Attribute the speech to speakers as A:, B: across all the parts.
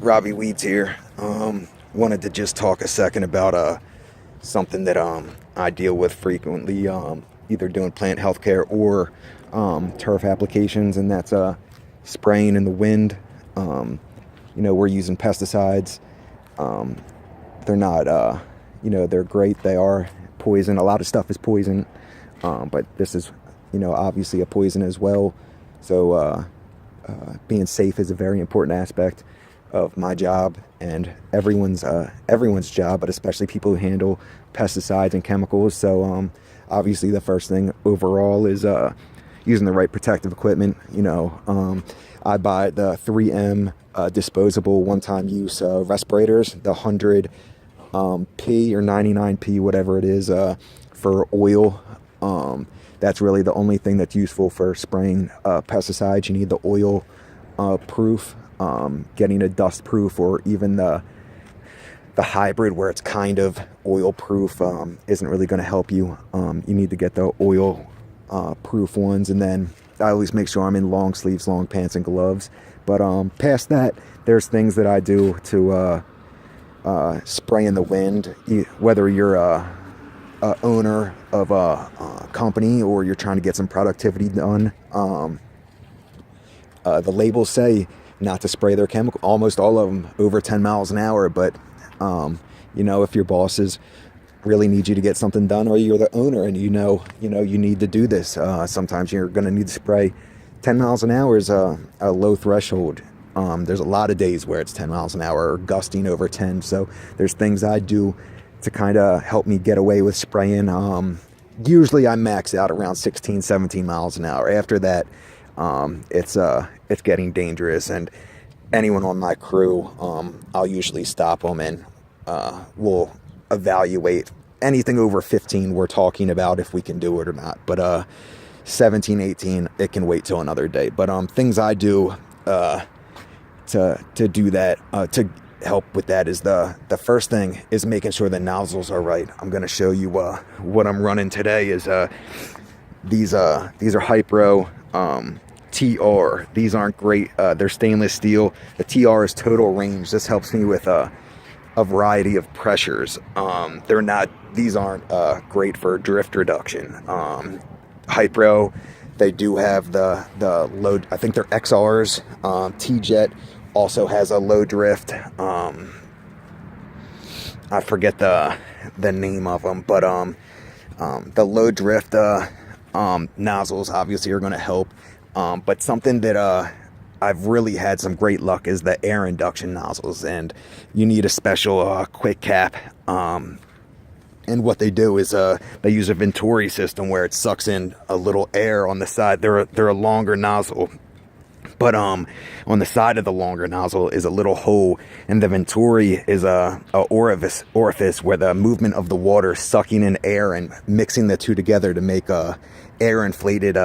A: Robbie Weeds here. Wanted to just talk a second about something that I deal with frequently, either doing plant healthcare or turf applications, and that's spraying in the wind. We're using pesticides. They're not, they're great. They are poison. A lot of stuff is poison, but this is, obviously a poison as well. So being safe is a very important aspect of my job and everyone's job, but especially people who handle pesticides and chemicals. So obviously the first thing overall is using the right protective equipment. I buy the 3M disposable one-time use respirators, the 100 P or 99P, whatever it is, for oil. That's really the only thing that's useful for spraying pesticides. You need the oil proof. Getting a dust proof or even the hybrid where it's kind of oil proof isn't really going to help you. You need to get the oil proof ones, and then I always make sure I'm in long sleeves, long pants, and gloves. But past that, there's things that I do to spray in the wind, whether you're a owner of a company or you're trying to get some productivity done. The labels say not to spray their chemical, almost all of them over 10 miles an hour. But, if your bosses really need you to get something done, or you're the owner and you need to do this, sometimes you're going to need to spray. 10 miles an hour is a low threshold. There's a lot of days where it's 10 miles an hour or gusting over 10. So there's things I do to kind of help me get away with spraying. Usually I max out around 16, 17 miles an hour. After that, it's getting dangerous, and anyone on my crew, I'll usually stop them and we'll evaluate. Anything over 15 we're talking about if we can do it or not, but 17, 18, it can wait till another day. But things I do to do that, to help with that, is the first thing is making sure the nozzles are right. I'm going to show you what I'm running today. Is these are Hypro TR. These aren't great. They're stainless steel. The TR is total range. This helps me with a variety of pressures. These aren't great for drift reduction. Hypro, they do have the low, I think they're XRs. T-Jet also has a low drift. I forget the name of them, but the low drift nozzles obviously are going to help. But something that I've really had some great luck is the air induction nozzles, and you need a special quick cap. And what they do is they use a Venturi system where it sucks in a little air on the side. They're a longer nozzle, but on the side of the longer nozzle is a little hole, and the Venturi is a orifice where the movement of the water sucking in air and mixing the two together to make a air inflated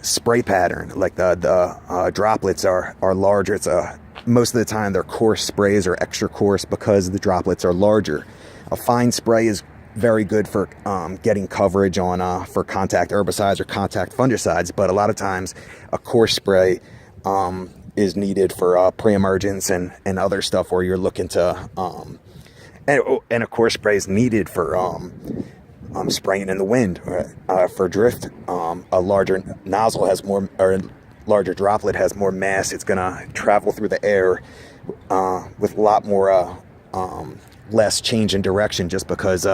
A: spray pattern. Like the droplets are larger. Most of the time they're coarse sprays or extra coarse because the droplets are larger. A fine spray is very good for getting coverage on for contact herbicides or contact fungicides, but a lot of times a coarse spray is needed for pre-emergence and other stuff where you're looking to and a coarse spray is needed for spraying in the wind for drift. A larger nozzle has more, or a larger droplet has more mass. It's gonna travel through the air with a lot more less change in direction, just because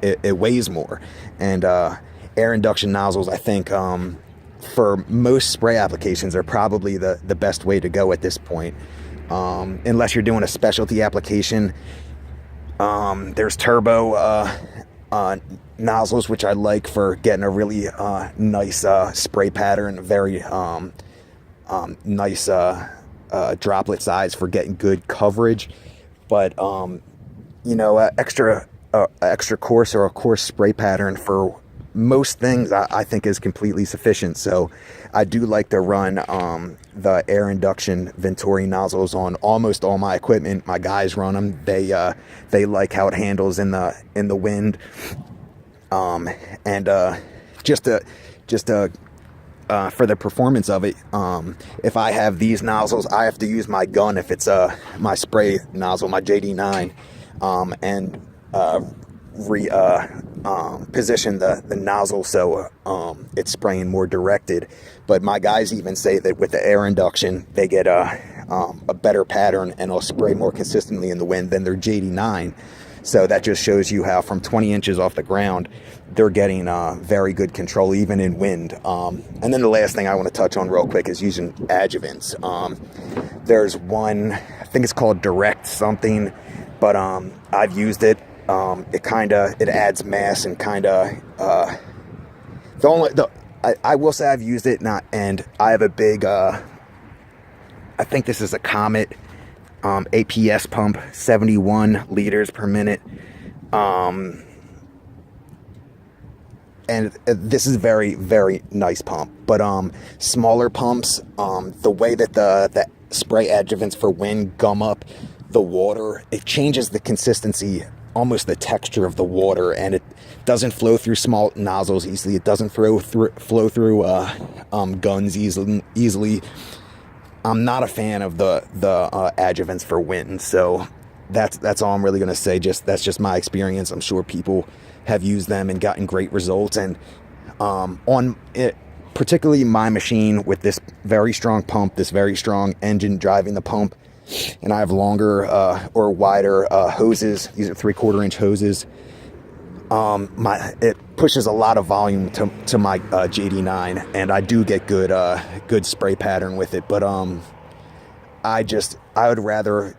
A: it weighs more. And air induction nozzles, I think, for most spray applications, are probably the best way to go at this point, unless you're doing a specialty application. There's turbo nozzles, which I like for getting a really nice spray pattern, very nice droplet size for getting good coverage. But extra coarse or a coarse spray pattern for most things I think is completely sufficient. So I do like to run the air induction Venturi nozzles on almost all my equipment. My guys run them. They like how it handles in the wind. And just a for the performance of it, if I have these nozzles, I have to use my gun if it's my spray nozzle, my JD9, and position the nozzle so it's spraying more directed. But my guys even say that with the air induction, they get a better pattern and will spray more consistently in the wind than their JD9. So that just shows you how from 20 inches off the ground, they're getting very good control even in wind. And then the last thing I want to touch on real quick is using adjuvants. There's one, I think it's called Direct something, but I've used it. It adds mass and I will say I've used it, and I have a big, I think this is a Comet APS pump, 71 liters per minute. And this is very, very nice pump. But smaller pumps, the way that the spray adjuvants for wind gum up the water, it changes the consistency, almost the texture of the water, and it doesn't flow through small nozzles easily. It doesn't flow through guns easily. I'm not a fan of the adjuvants for wind, so that's all I'm really going to say. That's just my experience. I'm sure people have used them and gotten great results. And on it, particularly my machine with this very strong pump, this very strong engine driving the pump, and I have longer or wider hoses. These are 3/4 inch hoses. It pushes a lot of volume to my JD9, and I do get good spray pattern with it. But I would rather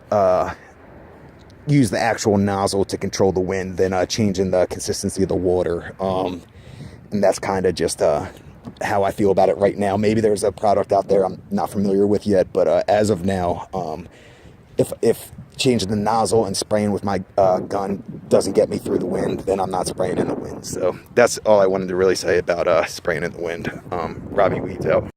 A: use the actual nozzle to control the wind than changing the consistency of the water. And that's kind of just how I feel about it right now. Maybe there's a product out there I'm not familiar with yet, but as of now, if changing the nozzle and spraying with my gun doesn't get me through the wind, then I'm not spraying in the wind. So that's all I wanted to really say about spraying in the wind. Robbie Weeds out.